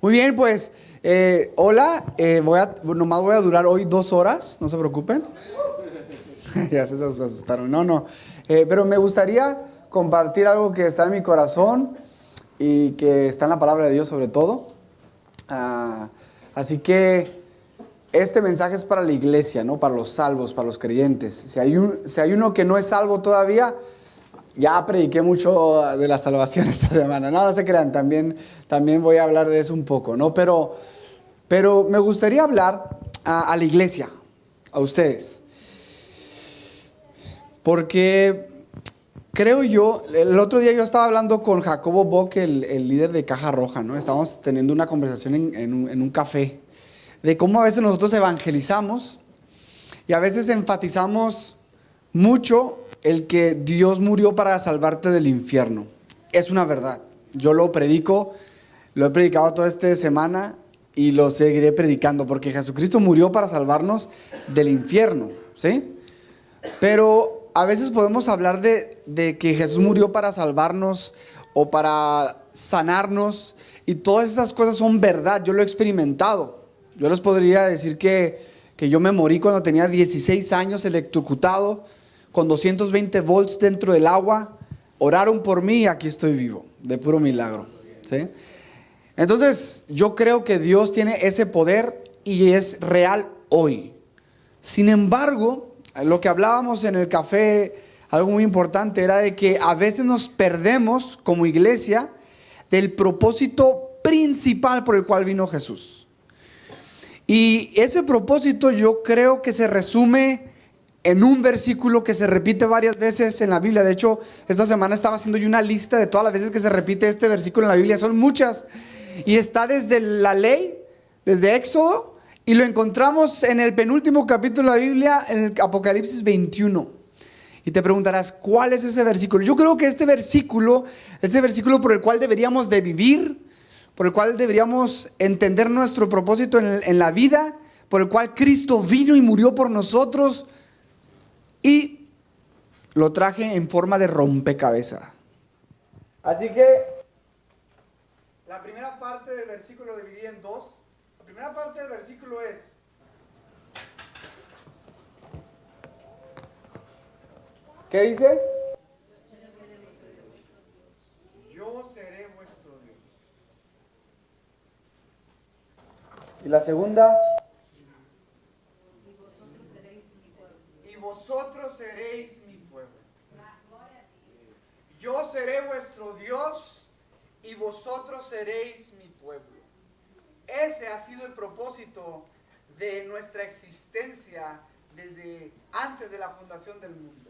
Muy bien, pues, hola, nomás voy a durar hoy 2 horas, no se preocupen. Ya se asustaron, no. Pero me gustaría compartir algo que está en mi corazón y que está en la palabra de Dios sobre todo. Así que este mensaje es para la iglesia, ¿no? Para los salvos, para los creyentes. Si hay uno que no es salvo todavía, ya prediqué mucho de la salvación esta semana. No se crean, también voy a hablar de eso un poco, ¿no? Pero me gustaría hablar a la iglesia, a ustedes. Porque creo yo, el otro día yo estaba hablando con Jacobo Bock, el líder de Caja Roja, ¿no? Estábamos teniendo una conversación en un café de cómo a veces nosotros evangelizamos y a veces enfatizamos mucho el que Dios murió para salvarte del infierno. Es una verdad. Yo lo predico, lo he predicado toda esta semana y lo seguiré predicando porque Jesucristo murió para salvarnos del infierno, ¿sí? Pero a veces podemos hablar de que Jesús murió para salvarnos o para sanarnos y todas estas cosas son verdad. Yo lo he experimentado. Yo les podría decir que yo me morí cuando tenía 16 años electrocutado con 220 volts dentro del agua. Oraron por mí y aquí estoy vivo, de puro milagro, ¿sí? Entonces, yo creo que Dios tiene ese poder y es real hoy. Sin embargo, lo que hablábamos en el café, algo muy importante, era de que a veces nos perdemos como iglesia del propósito principal por el cual vino Jesús. Y ese propósito yo creo que se resume en un versículo que se repite varias veces en la Biblia. De hecho, esta semana estaba haciendo yo una lista de todas las veces que se repite este versículo en la Biblia. Son muchas. Y está desde la ley, desde Éxodo, y lo encontramos en el penúltimo capítulo de la Biblia, en el Apocalipsis 21. Y te preguntarás, ¿cuál es ese versículo? Yo creo que este versículo es el versículo por el cual deberíamos de vivir, por el cual deberíamos entender nuestro propósito en la vida, por el cual Cristo vino y murió por nosotros. Y lo traje en forma de rompecabezas. Así que la primera parte del versículo lo dividí en dos. La primera parte del versículo es: ¿qué dice? Yo seré vuestro Dios. Y la segunda: vosotros seréis mi pueblo. Yo seré vuestro Dios y vosotros seréis mi pueblo. Ese ha sido el propósito de nuestra existencia desde antes de la fundación del mundo.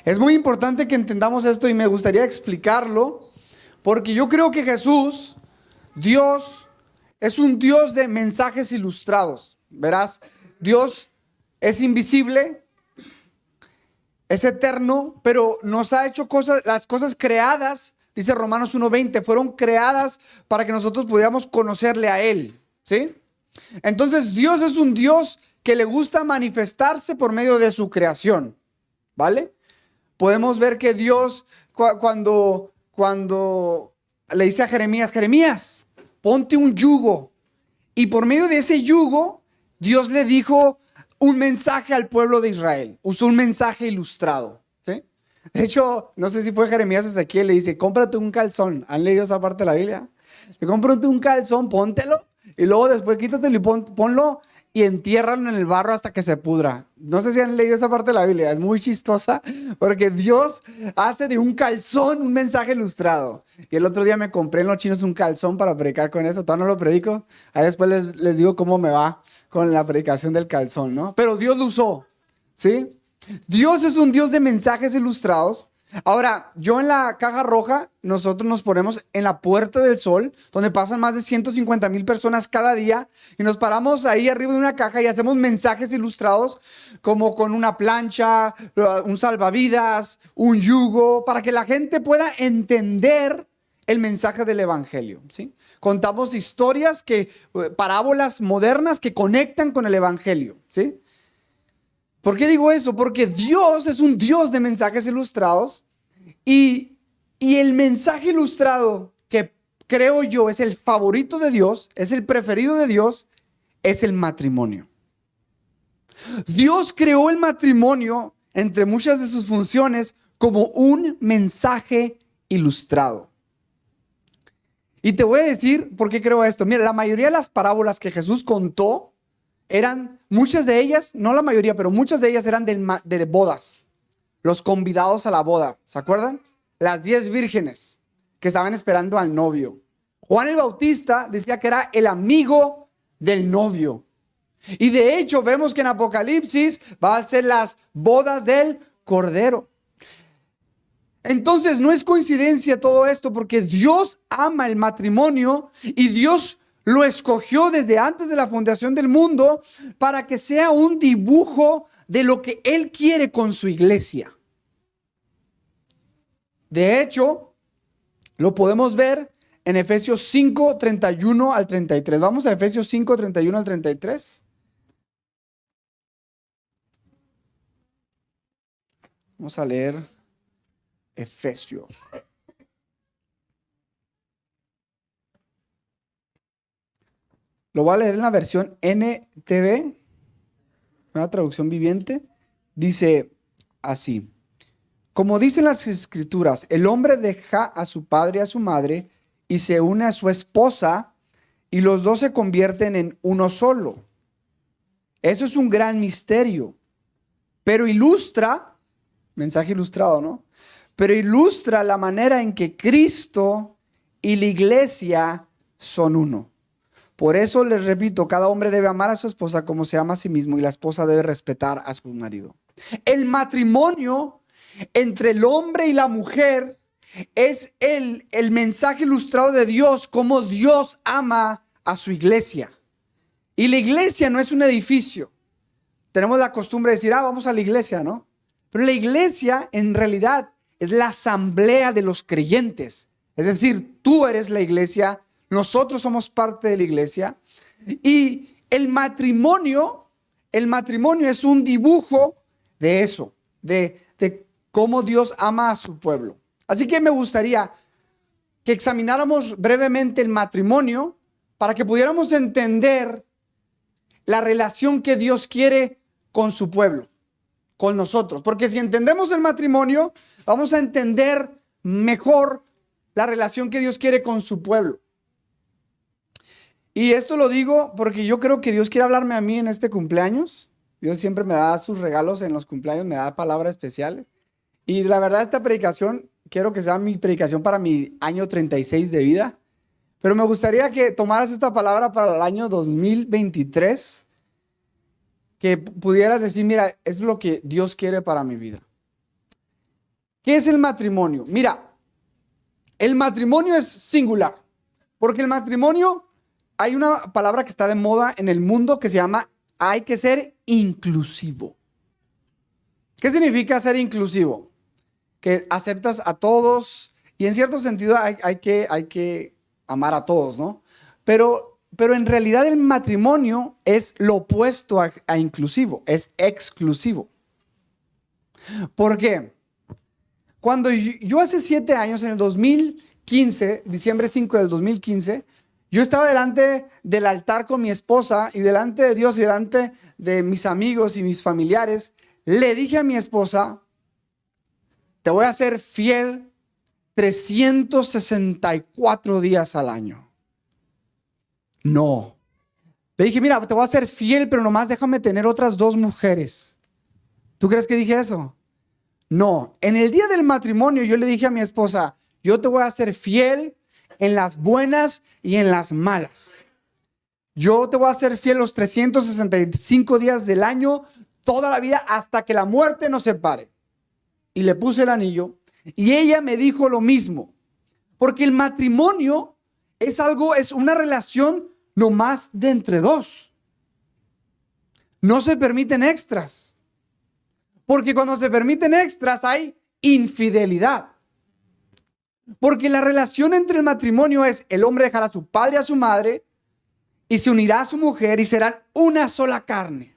Es muy importante que entendamos esto y me gustaría explicarlo porque yo creo que Jesús, Dios, es un Dios de mensajes ilustrados. Verás, Dios es invisible, es eterno, pero nos ha hecho cosas, las cosas creadas, dice Romanos 1:20, fueron creadas para que nosotros pudiéramos conocerle a Él, ¿sí? Entonces Dios es un Dios que le gusta manifestarse por medio de su creación, ¿vale? Podemos ver que Dios, cuando le dice a Jeremías, ponte un yugo, y por medio de ese yugo, Dios le dijo un mensaje al pueblo de Israel. Usó un mensaje ilustrado, ¿sí? De hecho, no sé si fue Jeremías o Ezequiel, le dice, cómprate un calzón. ¿Han leído esa parte de la Biblia? Cómprate un calzón, póntelo, y luego después quítatelo y ponlo y entiérralo en el barro hasta que se pudra. No sé si han leído esa parte de la Biblia, es muy chistosa, porque Dios hace de un calzón un mensaje ilustrado. Y el otro día me compré en los chinos un calzón para predicar con eso. Todavía no lo predico, ahí después les digo cómo me va con la predicación del calzón, ¿no? Pero Dios lo usó, ¿sí? Dios es un Dios de mensajes ilustrados. Ahora, yo en la Caja Roja, nosotros nos ponemos en la Puerta del Sol, donde pasan más de 150,000 personas cada día, y nos paramos ahí arriba de una caja y hacemos mensajes ilustrados, como con una plancha, un salvavidas, un yugo, para que la gente pueda entender el mensaje del Evangelio, ¿sí? Contamos historias, parábolas modernas que conectan con el Evangelio, ¿sí? ¿Por qué digo eso? Porque Dios es un Dios de mensajes ilustrados y el mensaje ilustrado que creo yo, es el favorito de Dios, es el preferido de Dios, es el matrimonio. Dios creó el matrimonio, entre muchas de sus funciones, como un mensaje ilustrado. Y te voy a decir por qué creo esto. Mira, la mayoría de las parábolas que Jesús contó eran, muchas de ellas, no la mayoría, pero muchas de ellas eran de bodas. Los convidados a la boda, ¿se acuerdan? Las 10 vírgenes que estaban esperando al novio. Juan el Bautista decía que era el amigo del novio. Y de hecho vemos que en Apocalipsis va a ser las bodas del Cordero. Entonces no es coincidencia todo esto, porque Dios ama el matrimonio y Dios lo escogió desde antes de la fundación del mundo para que sea un dibujo de lo que Él quiere con su iglesia. De hecho, lo podemos ver en Efesios 5, 31 al 33. Vamos a Efesios 5, 31 al 33. Vamos a leer Efesios. Lo voy a leer en la versión NTV, una traducción viviente. Dice así: como dicen las escrituras, el hombre deja a su padre y a su madre y se une a su esposa y los dos se convierten en uno solo. Eso es un gran misterio, pero ilustra, mensaje ilustrado, ¿no? Pero ilustra la manera en que Cristo y la iglesia son uno. Por eso les repito, cada hombre debe amar a su esposa como se ama a sí mismo y la esposa debe respetar a su marido. El matrimonio entre el hombre y la mujer es el mensaje ilustrado de Dios, cómo Dios ama a su iglesia. Y la iglesia no es un edificio. Tenemos la costumbre de decir, vamos a la iglesia, ¿no? Pero la iglesia en realidad es la asamblea de los creyentes. Es decir, tú eres la iglesia, nosotros somos parte de la iglesia. Y el matrimonio es un dibujo de eso, de cómo Dios ama a su pueblo. Así que me gustaría que examináramos brevemente el matrimonio para que pudiéramos entender la relación que Dios quiere con su pueblo, con nosotros. Porque si entendemos el matrimonio, vamos a entender mejor la relación que Dios quiere con su pueblo. Y esto lo digo porque yo creo que Dios quiere hablarme a mí en este cumpleaños. Dios siempre me da sus regalos en los cumpleaños, me da palabras especiales. Y la verdad, esta predicación, quiero que sea mi predicación para mi año 36 de vida. Pero me gustaría que tomaras esta palabra para el año 2023. Que pudieras decir, mira, es lo que Dios quiere para mi vida. ¿Qué es el matrimonio? Mira, el matrimonio es singular. Porque el matrimonio, hay una palabra que está de moda en el mundo que se llama, hay que ser inclusivo. ¿Qué significa ser inclusivo? Que aceptas a todos y en cierto sentido hay que amar a todos, ¿no? Pero en realidad el matrimonio es lo opuesto a inclusivo, es exclusivo. ¿Por qué? Cuando yo hace 7 años, en el 2015, diciembre 5 del 2015, yo estaba delante del altar con mi esposa y delante de Dios y delante de mis amigos y mis familiares, le dije a mi esposa, te voy a ser fiel 364 días al año. No. Le dije, mira, te voy a ser fiel, pero nomás déjame tener otras 2 mujeres. ¿Tú crees que dije eso? No. En el día del matrimonio yo le dije a mi esposa, yo te voy a ser fiel en las buenas y en las malas. Yo te voy a ser fiel los 365 días del año, toda la vida, hasta que la muerte nos separe. Y le puse el anillo y ella me dijo lo mismo. Porque el matrimonio es una relación nomás de entre 2. No se permiten extras. Porque cuando se permiten extras hay infidelidad. Porque la relación entre el matrimonio es el hombre dejará a su padre y a su madre y se unirá a su mujer y serán una sola carne.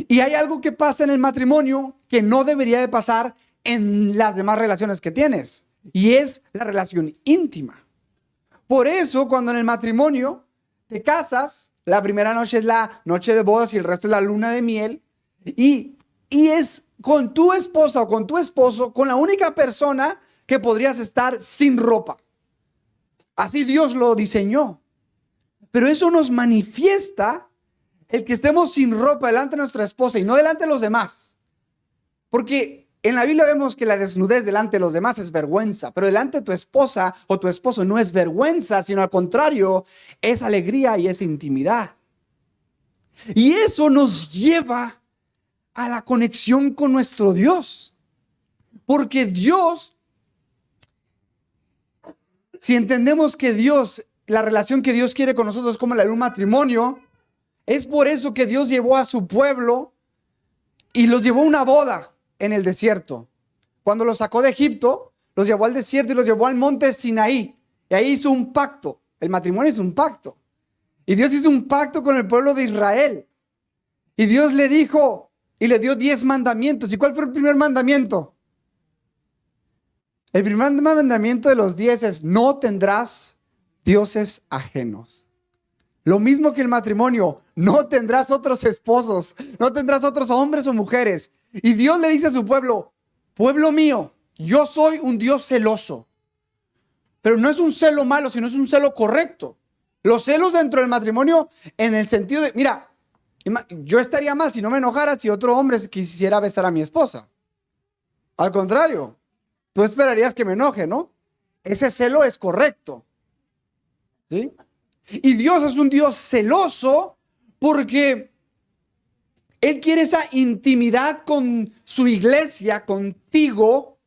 Y hay algo que pasa en el matrimonio que no debería de pasar en las demás relaciones que tienes. Y es la relación íntima. Por eso, cuando en el matrimonio te casas, la primera noche es la noche de bodas y el resto es la luna de miel. Y es con tu esposa o con tu esposo, con la única persona que podrías estar sin ropa. Así Dios lo diseñó. Pero eso nos manifiesta el que estemos sin ropa delante de nuestra esposa y no delante de los demás. Porque en la Biblia vemos que la desnudez delante de los demás es vergüenza, pero delante de tu esposa o tu esposo no es vergüenza, sino al contrario, es alegría y es intimidad. Y eso nos lleva a la conexión con nuestro Dios. Porque Dios, si entendemos que Dios, la relación que Dios quiere con nosotros es como la de un matrimonio, es por eso que Dios llevó a su pueblo y los llevó a una boda en el desierto. Cuando los sacó de Egipto, los llevó al desierto y los llevó al monte Sinaí. Y ahí hizo un pacto. El matrimonio es un pacto. Y Dios hizo un pacto con el pueblo de Israel. Y Dios le dijo y le dio 10 mandamientos. ¿Y cuál fue el primer mandamiento? El primer mandamiento de los 10 es: no tendrás dioses ajenos. Lo mismo que el matrimonio, no tendrás otros esposos, no tendrás otros hombres o mujeres. Y Dios le dice a su pueblo: pueblo mío, yo soy un Dios celoso. Pero no es un celo malo, sino es un celo correcto. Los celos dentro del matrimonio en el sentido de, mira, yo estaría mal si no me enojara si otro hombre quisiera besar a mi esposa. Al contrario, tú esperarías que me enoje, ¿no? Ese celo es correcto. ¿Sí? Y Dios es un Dios celoso porque Él quiere esa intimidad con su iglesia, contigo,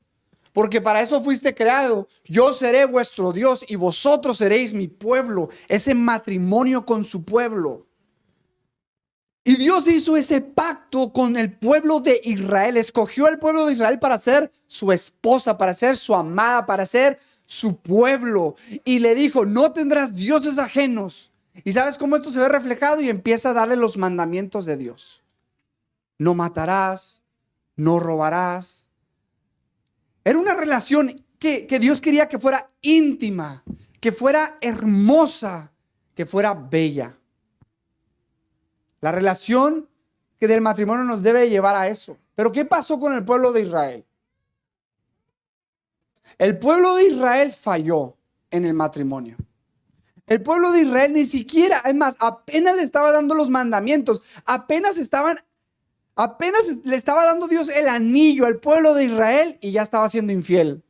porque para eso fuiste creado. Yo seré vuestro Dios y vosotros seréis mi pueblo. Ese matrimonio con su pueblo. Y Dios hizo ese pacto con el pueblo de Israel. Escogió al pueblo de Israel para ser su esposa, para ser su amada, para ser su pueblo. Y le dijo: no tendrás dioses ajenos. ¿Y sabes cómo esto se ve reflejado? Y empieza a darle los mandamientos de Dios. No matarás, no robarás. Era una relación que Dios quería que fuera íntima, que fuera hermosa, que fuera bella. La relación que del matrimonio nos debe llevar a eso. Pero ¿qué pasó con el pueblo de Israel? El pueblo de Israel falló en el matrimonio. El pueblo de Israel ni siquiera, además, apenas le estaba dando los mandamientos, apenas le estaba dando Dios el anillo al pueblo de Israel y ya estaba siendo infiel.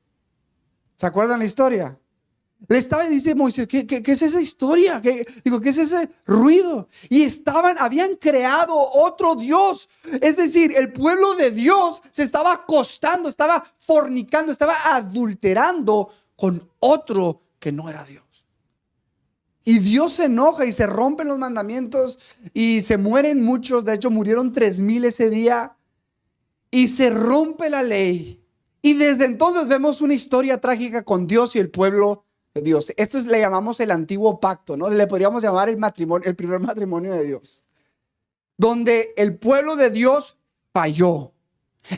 ¿Se acuerdan la historia? Le estaba, dice Moisés, ¿qué es esa historia? ¿Qué es ese ruido? Y habían creado otro Dios. Es decir, el pueblo de Dios se estaba acostando, estaba fornicando, estaba adulterando con otro que no era Dios. Y Dios se enoja y se rompen los mandamientos y se mueren muchos. De hecho, murieron 3,000 ese día. Y se rompe la ley. Y desde entonces vemos una historia trágica con Dios y el pueblo de Dios. Esto le llamamos el antiguo pacto, ¿no? Le podríamos llamar el primer matrimonio de Dios. Donde el pueblo de Dios falló.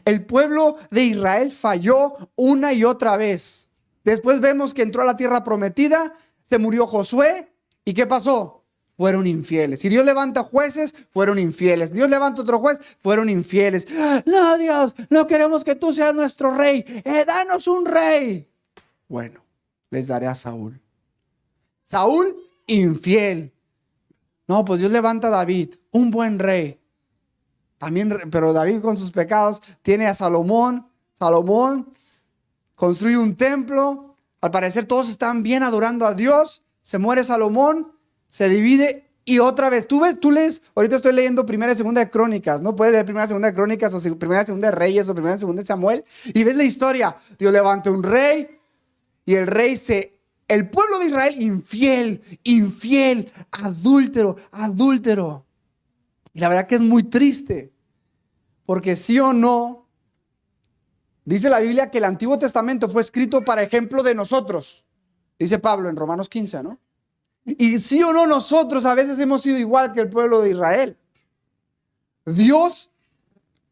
El pueblo de Israel falló una y otra vez. Después vemos que entró a la tierra prometida, se murió Josué. ¿Y qué pasó? Fueron infieles. Si Dios levanta jueces, fueron infieles. Dios levanta otro juez, fueron infieles. No, Dios, no queremos que tú seas nuestro rey. Danos un rey. Bueno, les daré a Saúl. Saúl, infiel. No, pues Dios levanta a David, un buen rey. También, pero David con sus pecados tiene a Salomón. Salomón construye un templo. Al parecer todos están bien adorando a Dios. Se muere Salomón, se divide y otra vez. Tú lees, ahorita estoy leyendo primera y segunda de Crónicas, ¿no? Puedes leer primera y segunda de Crónicas o primera y segunda de Reyes o primera y segunda de Samuel y ves la historia. Dios levanta un rey y el rey el pueblo de Israel infiel, adúltero. Y la verdad que es muy triste, porque sí o no, dice la Biblia que el Antiguo Testamento fue escrito para ejemplo de nosotros. Dice Pablo en Romanos 15, ¿no? Y sí o no, nosotros a veces hemos sido igual que el pueblo de Israel. Dios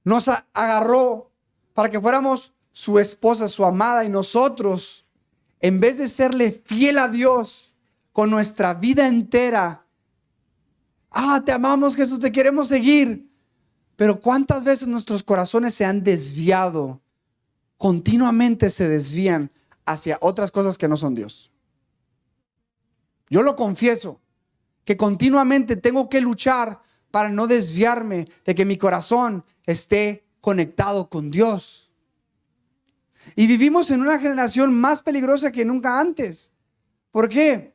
nos agarró para que fuéramos su esposa, su amada, y nosotros, en vez de serle fiel a Dios, con nuestra vida entera. Te amamos, Jesús, te queremos seguir. Pero ¿cuántas veces nuestros corazones se han desviado? Continuamente se desvían hacia otras cosas que no son Dios. Yo lo confieso, que continuamente tengo que luchar para no desviarme de que mi corazón esté conectado con Dios. Y vivimos en una generación más peligrosa que nunca antes. ¿Por qué?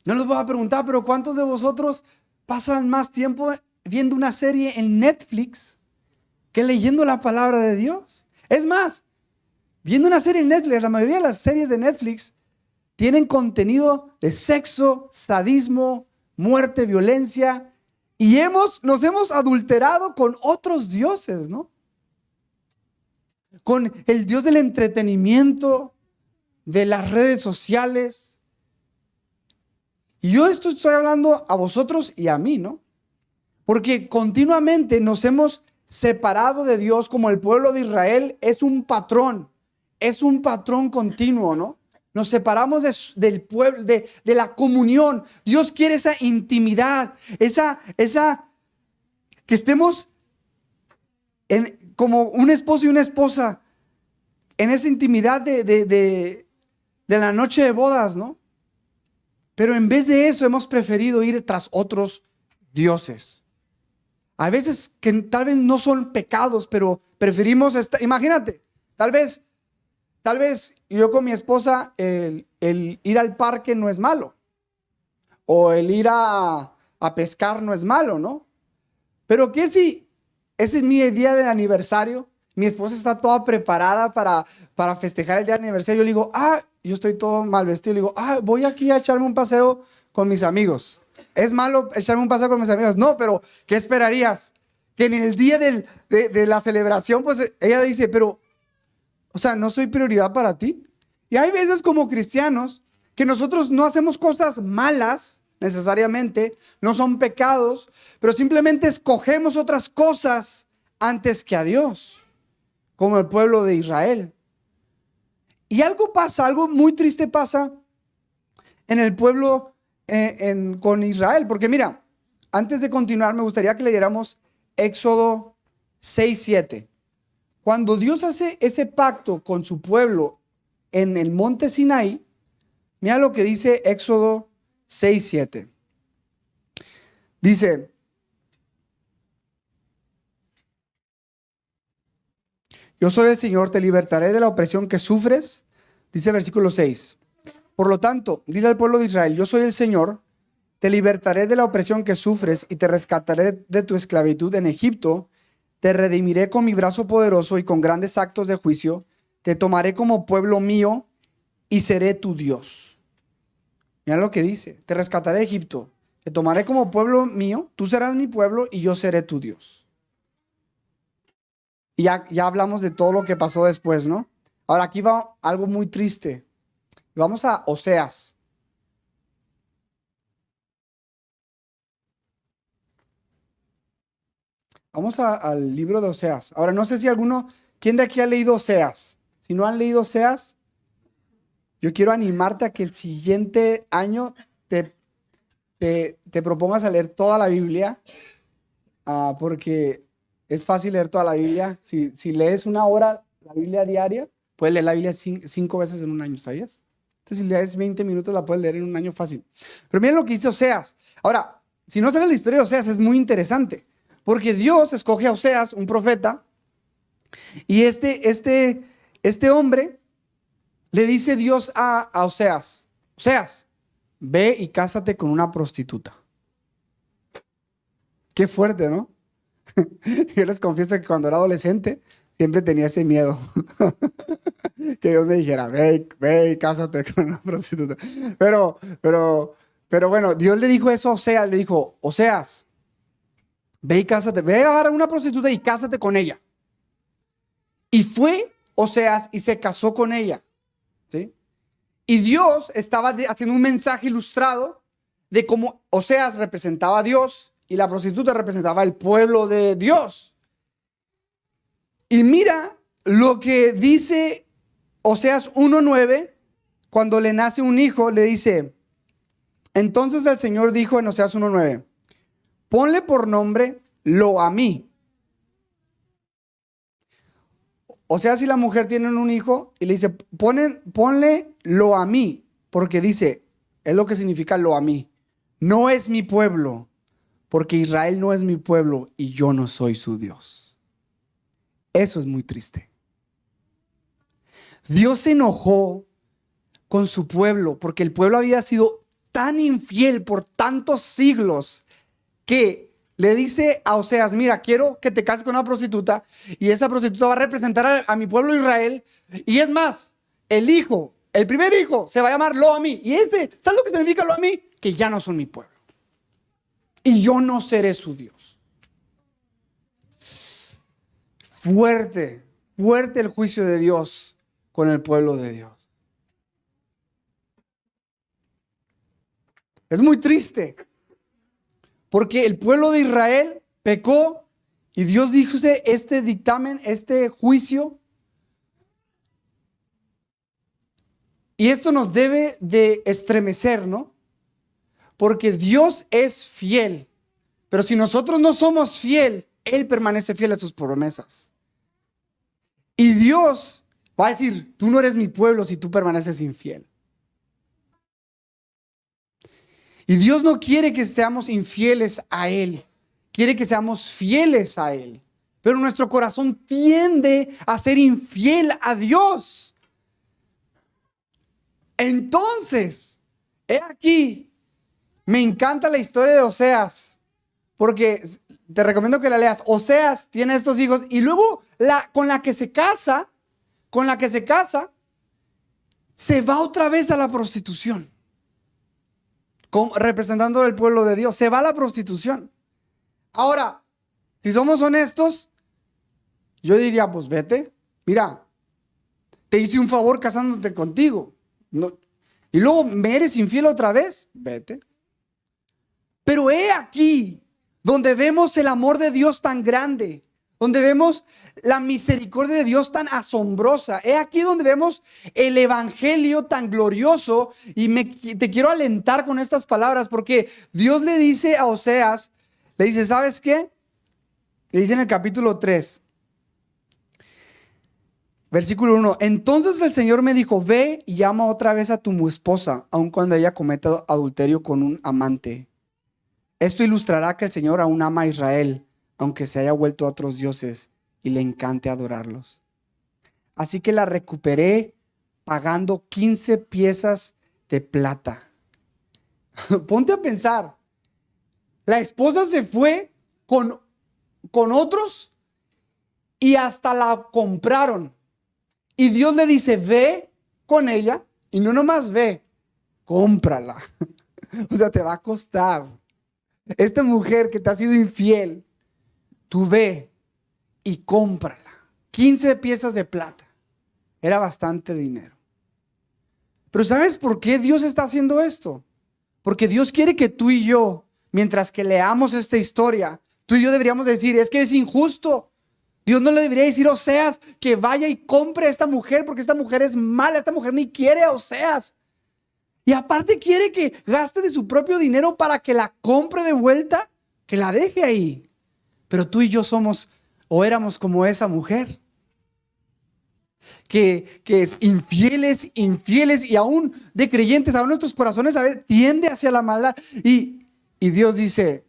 No les voy a preguntar, pero ¿cuántos de vosotros pasan más tiempo viendo una serie en Netflix que leyendo la palabra de Dios? Es más, viendo una serie en Netflix, la mayoría de las series de Netflix tienen contenido de sexo, sadismo, muerte, violencia, y nos hemos adulterado con otros dioses, ¿no? Con el Dios del entretenimiento, de las redes sociales. Y yo esto estoy hablando a vosotros y a mí, ¿no? Porque continuamente nos hemos separado de Dios, como el pueblo de Israel. Es un patrón continuo, ¿no? Nos separamos del pueblo, de la comunión. Dios quiere esa intimidad, esa que estemos como un esposo y una esposa en esa intimidad de la noche de bodas, ¿no? Pero en vez de eso hemos preferido ir tras otros dioses. A veces que tal vez no son pecados, pero preferimos imagínate, tal vez yo con mi esposa, el ir al parque no es malo. O el ir a pescar no es malo, ¿no? Pero ¿qué si ese es mi día de aniversario? Mi esposa está toda preparada para festejar el día de aniversario. Yo le digo, yo estoy todo mal vestido. Le digo, voy aquí a echarme un paseo con mis amigos. ¿Es malo echarme un paseo con mis amigos? No, pero ¿qué esperarías? Que en el día de la celebración, pues ella dice, pero, o sea, ¿no soy prioridad para ti? Y hay veces como cristianos que nosotros no hacemos cosas malas necesariamente, no son pecados, pero simplemente escogemos otras cosas antes que a Dios, como el pueblo de Israel. Y algo muy triste pasa en el pueblo con Israel, porque mira, antes de continuar me gustaría que leyéramos Éxodo 6:7. Cuando Dios hace ese pacto con su pueblo en el monte Sinaí, mira lo que dice Éxodo 6:7. Dice, yo soy el Señor, te libertaré de la opresión que sufres. Dice versículo 6. Por lo tanto, dile al pueblo de Israel, yo soy el Señor, te libertaré de la opresión que sufres y te rescataré de tu esclavitud en Egipto. Te redimiré con mi brazo poderoso y con grandes actos de juicio. Te tomaré como pueblo mío y seré tu Dios. Mira lo que dice, te rescataré de Egipto. Te tomaré como pueblo mío, tú serás mi pueblo y yo seré tu Dios. Y ya hablamos de todo lo que pasó después, ¿no? Ahora aquí va algo muy triste. Vamos a Oseas. Vamos al libro de Oseas. Ahora, no sé si ¿quién de aquí ha leído Oseas? Si no han leído Oseas, yo quiero animarte a que el siguiente año te propongas a leer toda la Biblia, porque es fácil leer toda la Biblia. Si lees una hora la Biblia diaria, puedes leer la Biblia 5 veces en un año, ¿sabías? Entonces, si lees 20 minutos, la puedes leer en un año fácil. Pero miren lo que dice Oseas. Ahora, si no sabes la historia de Oseas, es muy interesante, porque Dios escoge a Oseas, un profeta, y este hombre le dice Dios a Oseas, Oseas, ve y cásate con una prostituta. Qué fuerte, ¿no? Yo les confieso que cuando era adolescente siempre tenía ese miedo. Que Dios me dijera, ve y cásate con una prostituta. Pero bueno, Dios le dijo eso a Oseas, le dijo, Oseas, ve y cásate, ve a agarrar una prostituta y cásate con ella. Y fue Oseas y se casó con ella, ¿sí? Y Dios estaba haciendo un mensaje ilustrado de cómo Oseas representaba a Dios y la prostituta representaba al pueblo de Dios. Y mira lo que dice Oseas 1:9, cuando le nace un hijo, le dice, Entonces el Señor dijo en Oseas 1:9, ponle por nombre lo a mí. O sea, si la mujer tiene un hijo y le dice, ponle lo a mí, porque dice, es lo que significa lo a mí. No es mi pueblo, porque Israel no es mi pueblo y yo no soy su Dios. Eso es muy triste. Dios se enojó con su pueblo porque el pueblo había sido tan infiel por tantos siglos que le dice a Oseas, mira, quiero que te cases con una prostituta y esa prostituta va a representar a mi pueblo Israel. Y es más, el primer hijo, se va a llamar Lo a mí. Y ¿sabes lo que significa Lo a mí? Que ya no son mi pueblo. Y yo no seré su Dios. Fuerte, fuerte el juicio de Dios con el pueblo de Dios. Es muy triste. Porque el pueblo de Israel pecó y Dios dijo este dictamen, este juicio. Y esto nos debe de estremecer, ¿no? Porque Dios es fiel. Pero si nosotros no somos fiel, Él permanece fiel a sus promesas. Y Dios va a decir, tú no eres mi pueblo si tú permaneces infiel. Y Dios no quiere que seamos infieles a Él. Quiere que seamos fieles a Él. Pero nuestro corazón tiende a ser infiel a Dios. Entonces, he aquí, me encanta la historia de Oseas. Porque te recomiendo que la leas. Oseas tiene estos hijos y luego con la que se casa, se va otra vez a la prostitución. Representando al pueblo de Dios, se va a la prostitución. Ahora, si somos honestos, yo diría, pues vete, mira, te hice un favor casándote contigo, no, y luego me eres infiel otra vez, vete. Pero he aquí, donde vemos el amor de Dios tan grande, donde vemos la misericordia de Dios tan asombrosa. He aquí donde vemos el evangelio tan glorioso. Y te quiero alentar con estas palabras porque Dios le dice a Oseas, le dice, ¿sabes qué? Le dice en el capítulo 3, versículo 1. Entonces el Señor me dijo, ve y llama otra vez a tu esposa, aun cuando ella cometa adulterio con un amante. Esto ilustrará que el Señor aún ama a Israel, aunque se haya vuelto a otros dioses y le encante adorarlos. Así que la recuperé pagando 15 piezas de plata. Ponte a pensar. La esposa se fue con otros y hasta la compraron. Y Dios le dice, ve con ella y no nomás ve, cómprala. O sea, te va a costar. Esta mujer que te ha sido infiel, tú ve y cómprala. 15 piezas de plata. Era bastante dinero. Pero ¿sabes por qué Dios está haciendo esto? Porque Dios quiere que tú y yo, mientras que leamos esta historia, tú y yo deberíamos decir, es que es injusto. Dios no le debería decir a Oseas que vaya y compre a esta mujer, porque esta mujer es mala, esta mujer ni quiere a Oseas. Y aparte quiere que gaste de su propio dinero para que la compre de vuelta, que la deje ahí. Pero tú y yo somos o éramos como esa mujer. Que es infieles y aún de creyentes, aún nuestros corazones a veces tiende hacia la maldad. Y Dios dice,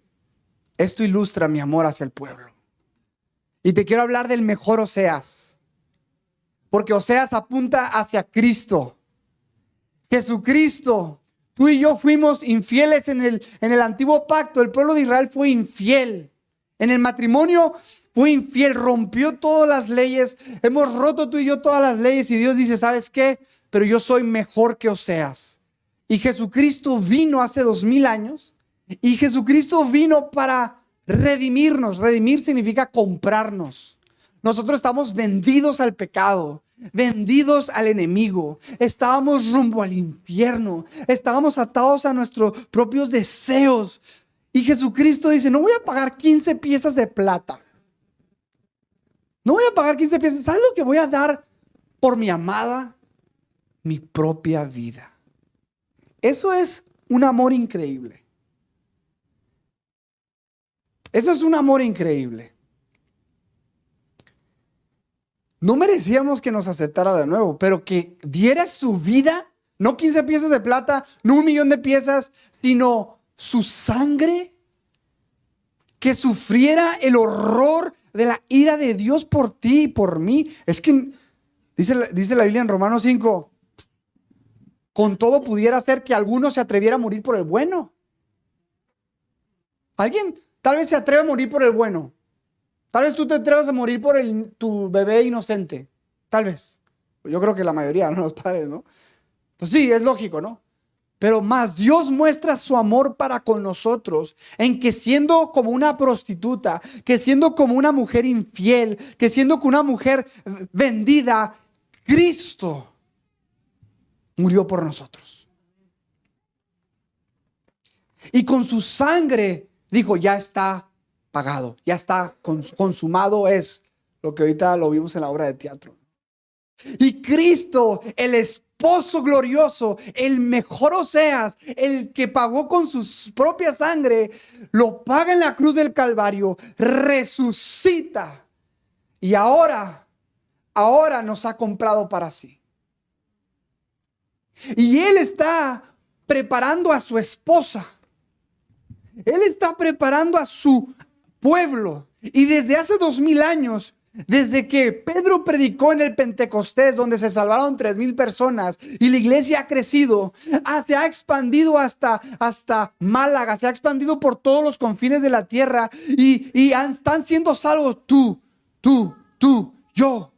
esto ilustra mi amor hacia el pueblo. Y te quiero hablar del mejor Oseas. Porque Oseas apunta hacia Cristo. Jesucristo. Tú y yo fuimos infieles en el antiguo pacto. El pueblo de Israel fue infiel. En el matrimonio fue infiel, rompió todas las leyes. Hemos roto tú y yo todas las leyes. Y Dios dice, ¿sabes qué? Pero yo soy mejor que Oseas. Y Jesucristo vino hace 2000 años. Y Jesucristo vino para redimirnos. Redimir significa comprarnos. Nosotros estamos vendidos al pecado, vendidos al enemigo. Estábamos rumbo al infierno. Estábamos atados a nuestros propios deseos. Y Jesucristo dice, no voy a pagar 15 piezas de plata. No voy a pagar 15 piezas. ¿Sabes lo que voy a dar por mi amada? Mi propia vida. Eso es un amor increíble. Eso es un amor increíble. No merecíamos que nos aceptara de nuevo, pero que diera su vida, no 15 piezas de plata, no 1,000,000 de piezas, sino su sangre, que sufriera el horror de la ira de Dios por ti y por mí. Es que dice la Biblia en Romanos 5, con todo pudiera ser que alguno se atreviera a morir por el bueno. Alguien tal vez se atreve a morir por el bueno. Tal vez tú te atrevas a morir por tu bebé inocente. Tal vez. Yo creo que la mayoría, ¿no? Los padres, ¿no? Pues sí, es lógico, ¿no? Pero más Dios muestra su amor para con nosotros en que siendo como una prostituta, que siendo como una mujer infiel, que siendo como una mujer vendida, Cristo murió por nosotros. Y con su sangre dijo, ya está pagado, ya está consumado, es lo que ahorita lo vimos en la obra de teatro. Y Cristo, el esposo glorioso, el mejor Oseas, el que pagó con su propia sangre, lo paga en la cruz del Calvario, resucita y ahora nos ha comprado para sí. Y Él está preparando a su esposa. Él está preparando a su pueblo. Y desde hace 2000 años, desde que Pedro predicó en el Pentecostés, donde se salvaron 3000 personas y la iglesia ha crecido, se ha expandido hasta Málaga, se ha expandido por todos los confines de la tierra y están siendo salvos tú, yo,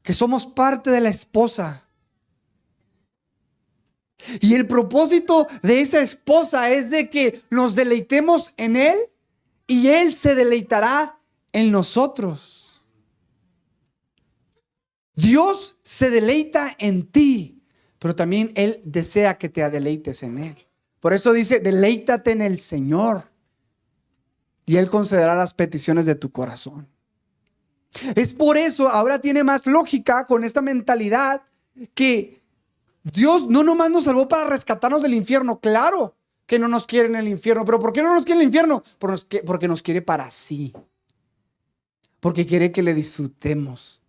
que somos parte de la esposa. Y el propósito de esa esposa es de que nos deleitemos en Él y Él se deleitará en nosotros. Dios se deleita en ti, pero también Él desea que te deleites en Él. Por eso dice, deleítate en el Señor y Él concederá las peticiones de tu corazón. Es por eso, ahora tiene más lógica con esta mentalidad que Dios no nomás nos salvó para rescatarnos del infierno. Claro que no nos quiere en el infierno. ¿Pero por qué no nos quiere en el infierno? Porque nos quiere para sí. Porque quiere que le disfrutemos.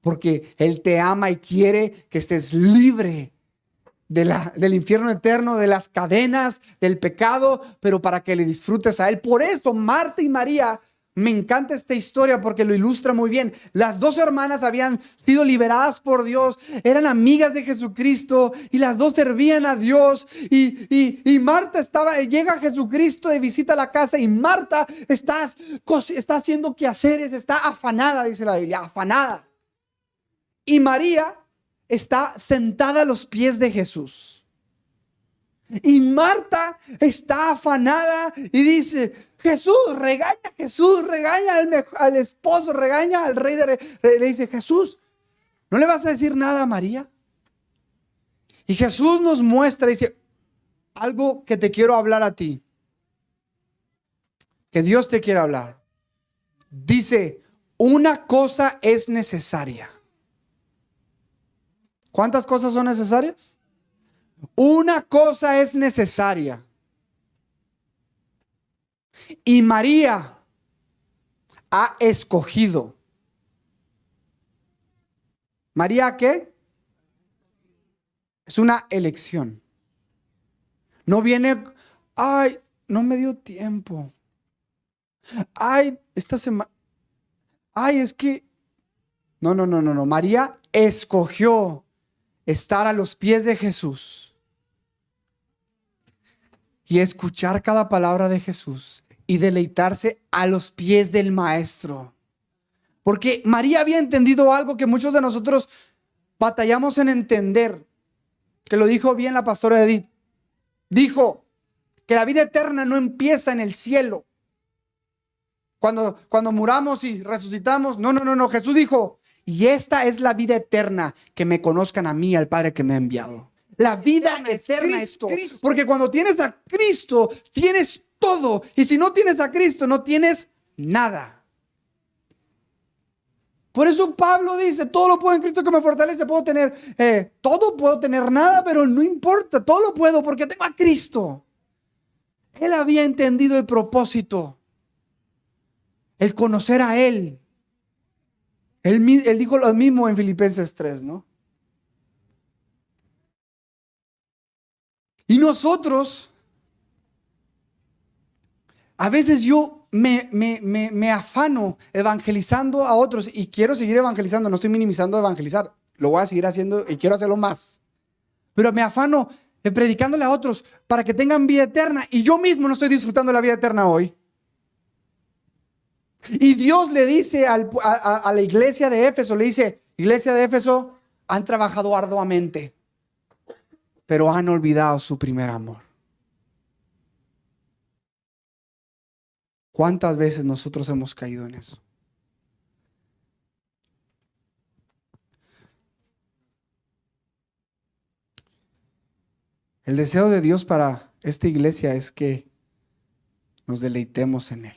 Porque Él te ama y quiere que estés libre del infierno eterno, de las cadenas, del pecado, pero para que le disfrutes a Él. Por eso Marta y María, me encanta esta historia porque lo ilustra muy bien. Las dos hermanas habían sido liberadas por Dios, eran amigas de Jesucristo y las dos servían a Dios. Y Marta llega a Jesucristo de visita a la casa y Marta está haciendo quehaceres, está afanada, dice la Biblia, afanada. Y María está sentada a los pies de Jesús. Y Marta está afanada y dice, Jesús regaña al esposo, regaña al rey le dice, Jesús, ¿no le vas a decir nada a María? Y Jesús nos muestra, dice, algo que te quiero hablar a ti, que Dios te quiere hablar. Dice, una cosa es necesaria. ¿Cuántas cosas son necesarias? Una cosa es necesaria. Y María ha escogido. ¿María qué? Es una elección. No viene, ay, no me dio tiempo. Ay, esta semana. Ay, es que. No. María escogió estar a los pies de Jesús y escuchar cada palabra de Jesús y deleitarse a los pies del Maestro. Porque María había entendido algo que muchos de nosotros batallamos en entender, que lo dijo bien la pastora Edith. Dijo que la vida eterna no empieza en el cielo. Cuando muramos y resucitamos. No. Jesús dijo, y esta es la vida eterna, que me conozcan a mí, al Padre que me ha enviado. La vida eterna es Cristo. Porque cuando tienes a Cristo, tienes todo. Y si no tienes a Cristo, no tienes nada. Por eso Pablo dice, todo lo puedo en Cristo que me fortalece. Puedo tener todo, puedo tener nada, pero no importa, todo lo puedo porque tengo a Cristo. Él había entendido el propósito, el conocer a Él. Él dijo lo mismo en Filipenses 3, ¿no? Y nosotros, a veces yo me afano evangelizando a otros y quiero seguir evangelizando. No estoy minimizando evangelizar, lo voy a seguir haciendo y quiero hacerlo más. Pero me afano predicándole a otros para que tengan vida eterna y yo mismo no estoy disfrutando la vida eterna hoy. Y Dios le dice a la iglesia de Éfeso, le dice, iglesia de Éfeso, han trabajado arduamente, pero han olvidado su primer amor. ¿Cuántas veces nosotros hemos caído en eso? El deseo de Dios para esta iglesia es que nos deleitemos en Él.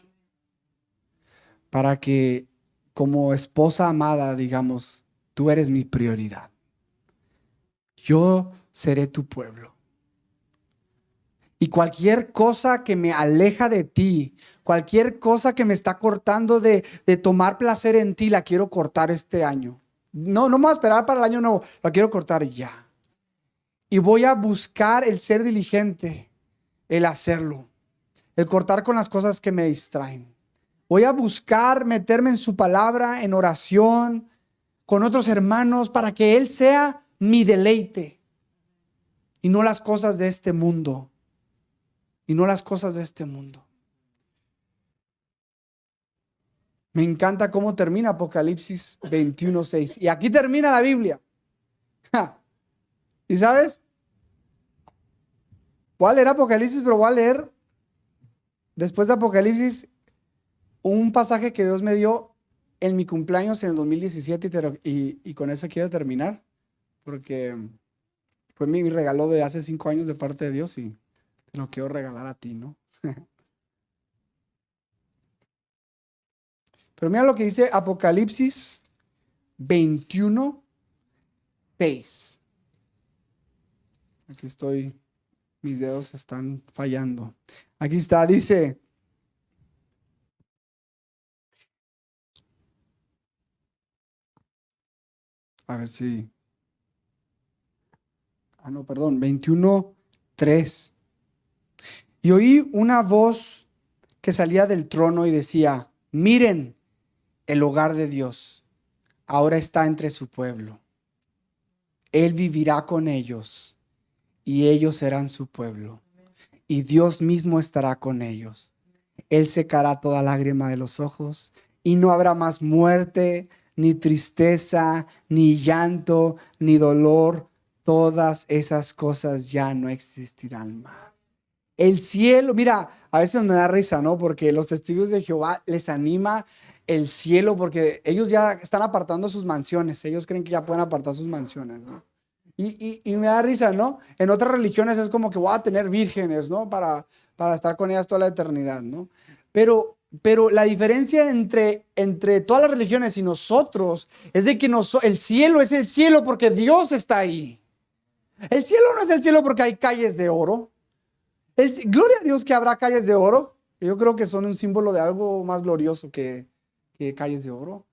Para que como esposa amada digamos, tú eres mi prioridad. Yo seré tu pueblo. Y cualquier cosa que me aleja de ti, cualquier cosa que me está cortando de tomar placer en ti, la quiero cortar este año. No me voy a esperar para el año nuevo, la quiero cortar ya. Y voy a buscar el ser diligente, el hacerlo, el cortar con las cosas que me distraen. Voy a buscar meterme en su palabra, en oración, con otros hermanos, para que Él sea mi deleite. Y no las cosas de este mundo. Y no las cosas de este mundo. Me encanta cómo termina Apocalipsis 21:6. Y aquí termina la Biblia. ¿Y sabes? Voy a leer Apocalipsis, pero voy a leer después de Apocalipsis un pasaje que Dios me dio en mi cumpleaños en el 2017 y con eso quiero terminar. Porque fue mi regalo de hace 5 años de parte de Dios y te lo quiero regalar a ti, ¿no? Pero mira lo que dice Apocalipsis 21:6. Aquí estoy, mis dedos están fallando. Aquí está, dice: a ver si... no, perdón, 21:3. Y oí una voz que salía del trono y decía: miren, el hogar de Dios ahora está entre su pueblo. Él vivirá con ellos y ellos serán su pueblo. Y Dios mismo estará con ellos. Él secará toda lágrima de los ojos y no habrá más muerte, ni tristeza, ni llanto, ni dolor. Todas esas cosas ya no existirán más. El cielo, mira, a veces me da risa, ¿no? Porque los testigos de Jehová les anima el cielo porque ellos ya están apartando sus mansiones. Ellos creen que ya pueden apartar sus mansiones, ¿no? Y me da risa, ¿no? En otras religiones es como que voy a tener vírgenes, ¿no? Para estar con ellas toda la eternidad, ¿no? Pero la diferencia entre todas las religiones y nosotros es de que el cielo es el cielo porque Dios está ahí. El cielo no es el cielo porque hay calles de oro. Gloria a Dios que habrá calles de oro. Yo creo que son un símbolo de algo más glorioso que calles de oro.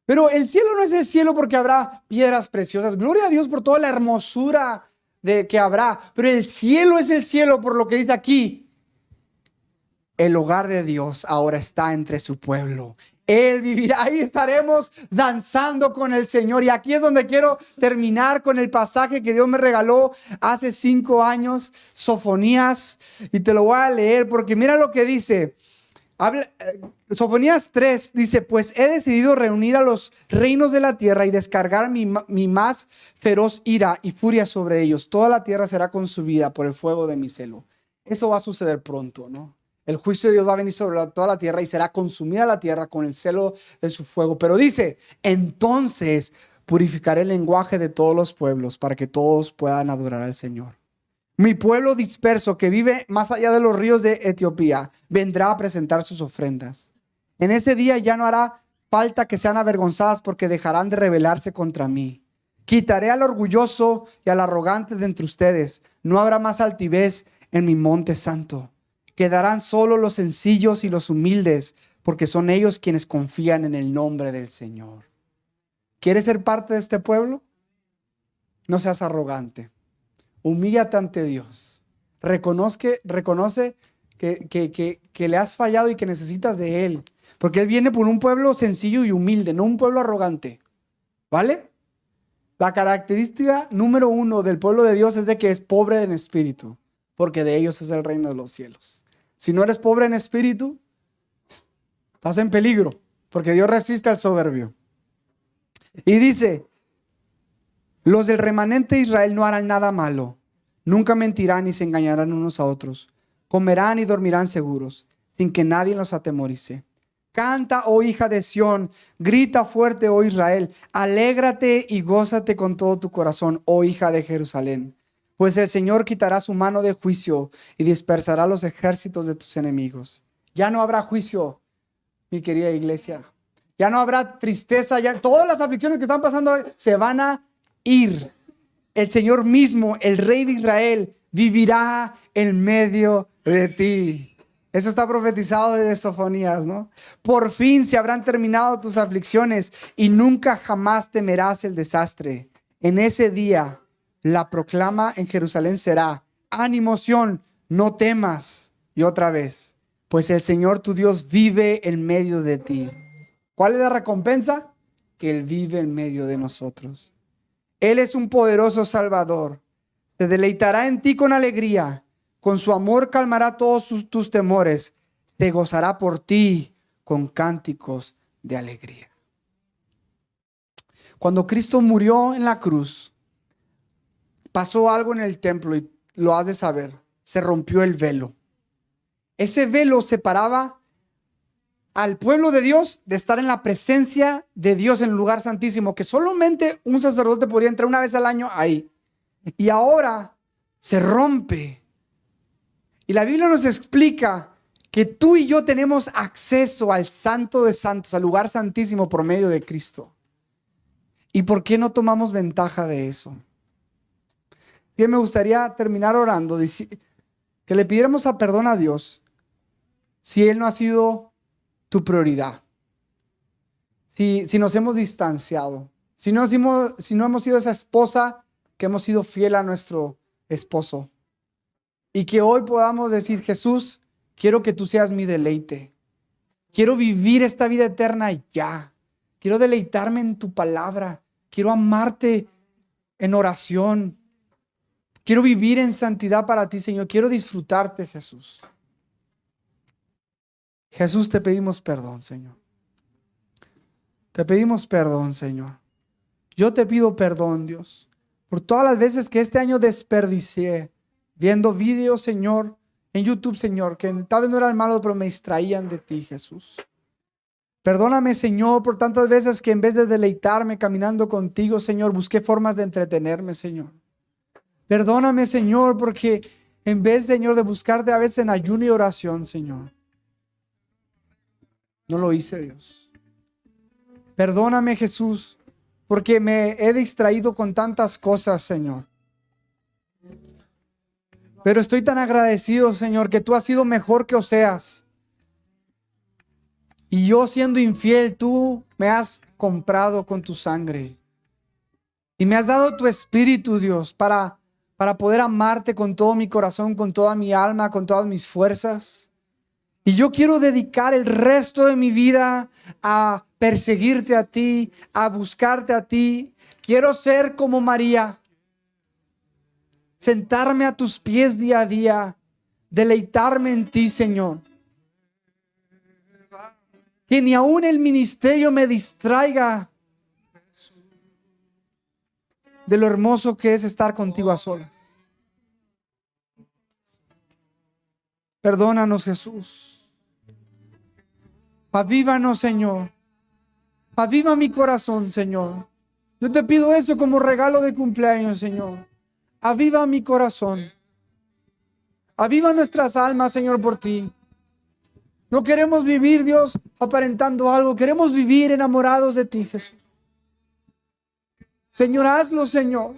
Pero el cielo no es el cielo porque habrá piedras preciosas. Gloria a Dios por toda la hermosura que habrá. Pero el cielo es el cielo por lo que dice aquí. El hogar de Dios ahora está entre su pueblo. Él vivirá, ahí estaremos danzando con el Señor. Y aquí es donde quiero terminar con el pasaje que Dios me regaló hace 5 años, Sofonías. Y te lo voy a leer porque mira lo que dice. Sofonías 3 dice: pues he decidido reunir a los reinos de la tierra y descargar mi más feroz ira y furia sobre ellos. Toda la tierra será consumida por el fuego de mi celo. Eso va a suceder pronto, ¿no? El juicio de Dios va a venir sobre toda la tierra y será consumida la tierra con el celo de su fuego. Pero dice: entonces purificaré el lenguaje de todos los pueblos para que todos puedan adorar al Señor. Mi pueblo disperso que vive más allá de los ríos de Etiopía vendrá a presentar sus ofrendas. En ese día ya no hará falta que sean avergonzadas porque dejarán de rebelarse contra mí. Quitaré al orgulloso y al arrogante de entre ustedes. No habrá más altivez en mi monte santo. Quedarán solo los sencillos y los humildes, porque son ellos quienes confían en el nombre del Señor. ¿Quieres ser parte de este pueblo? No seas arrogante. Humíllate ante Dios. Reconoce que le has fallado y que necesitas de Él. Porque Él viene por un pueblo sencillo y humilde, no un pueblo arrogante. ¿Vale? La característica número 1 del pueblo de Dios es de que es pobre en espíritu, porque de ellos es el reino de los cielos. Si no eres pobre en espíritu, estás en peligro, porque Dios resiste al soberbio. Y dice, los del remanente de Israel no harán nada malo, nunca mentirán ni se engañarán unos a otros, comerán y dormirán seguros, sin que nadie los atemorice. Canta, oh hija de Sión, grita fuerte, oh Israel, alégrate y gózate con todo tu corazón, oh hija de Jerusalén. Pues el Señor quitará su mano de juicio y dispersará los ejércitos de tus enemigos. Ya no habrá juicio, mi querida iglesia. Ya no habrá tristeza, ya todas las aflicciones que están pasando hoy se van a ir. El Señor mismo, el Rey de Israel, vivirá en medio de ti. Eso está profetizado desde Sofonías, ¿no? Por fin se habrán terminado tus aflicciones y nunca jamás temerás el desastre. En ese día, la proclama en Jerusalén será: ánimo, Sión, no temas. Y otra vez, pues el Señor tu Dios vive en medio de ti. ¿Cuál es la recompensa? Que Él vive en medio de nosotros. Él es un poderoso Salvador. Se deleitará en ti con alegría. Con su amor calmará todos tus temores. Se gozará por ti con cánticos de alegría. Cuando Cristo murió en la cruz, pasó algo en el templo y lo has de saber. Se rompió el velo. Ese velo separaba al pueblo de Dios de estar en la presencia de Dios en el lugar santísimo, que solamente un sacerdote podía entrar una vez al año ahí. Y ahora se rompe. Y la Biblia nos explica que tú y yo tenemos acceso al Santo de Santos, al lugar santísimo por medio de Cristo. ¿Y por qué no tomamos ventaja de eso? Y me gustaría terminar orando, que le pidiéramos perdón a Dios si Él no ha sido tu prioridad. Si nos hemos distanciado, si no hemos sido esa esposa que hemos sido fiel a nuestro esposo. Y que hoy podamos decir: Jesús, quiero que tú seas mi deleite. Quiero vivir esta vida eterna ya. Quiero deleitarme en tu palabra. Quiero amarte en oración. Quiero vivir en santidad para ti, Señor. Quiero disfrutarte, Jesús. Jesús, te pedimos perdón, Señor. Te pedimos perdón, Señor. Yo te pido perdón, Dios, por todas las veces que este año desperdicié viendo videos, Señor, en YouTube, Señor, que tal vez no eran malos, pero me distraían de ti, Jesús. Perdóname, Señor, por tantas veces que en vez de deleitarme caminando contigo, Señor, busqué formas de entretenerme, Señor. Perdóname, Señor, porque en vez, Señor, de buscarte a veces en ayuno y oración, Señor, no lo hice, Dios. Perdóname, Jesús, porque me he distraído con tantas cosas, Señor. Pero estoy tan agradecido, Señor, que tú has sido mejor que Oseas. Y yo siendo infiel, tú me has comprado con tu sangre. Y me has dado tu espíritu, Dios, para poder amarte con todo mi corazón, con toda mi alma, con todas mis fuerzas. Y yo quiero dedicar el resto de mi vida a perseguirte a ti, a buscarte a ti. Quiero ser como María. Sentarme a tus pies día a día, deleitarme en ti, Señor. Que ni aún el ministerio me distraiga de lo hermoso que es estar contigo a solas. Perdónanos, Jesús. Avívanos, Señor. Aviva mi corazón, Señor. Yo te pido eso como regalo de cumpleaños, Señor. Aviva mi corazón. Aviva nuestras almas, Señor, por ti. No queremos vivir, Dios, aparentando algo. Queremos vivir enamorados de ti, Jesús. Señor, hazlo, Señor.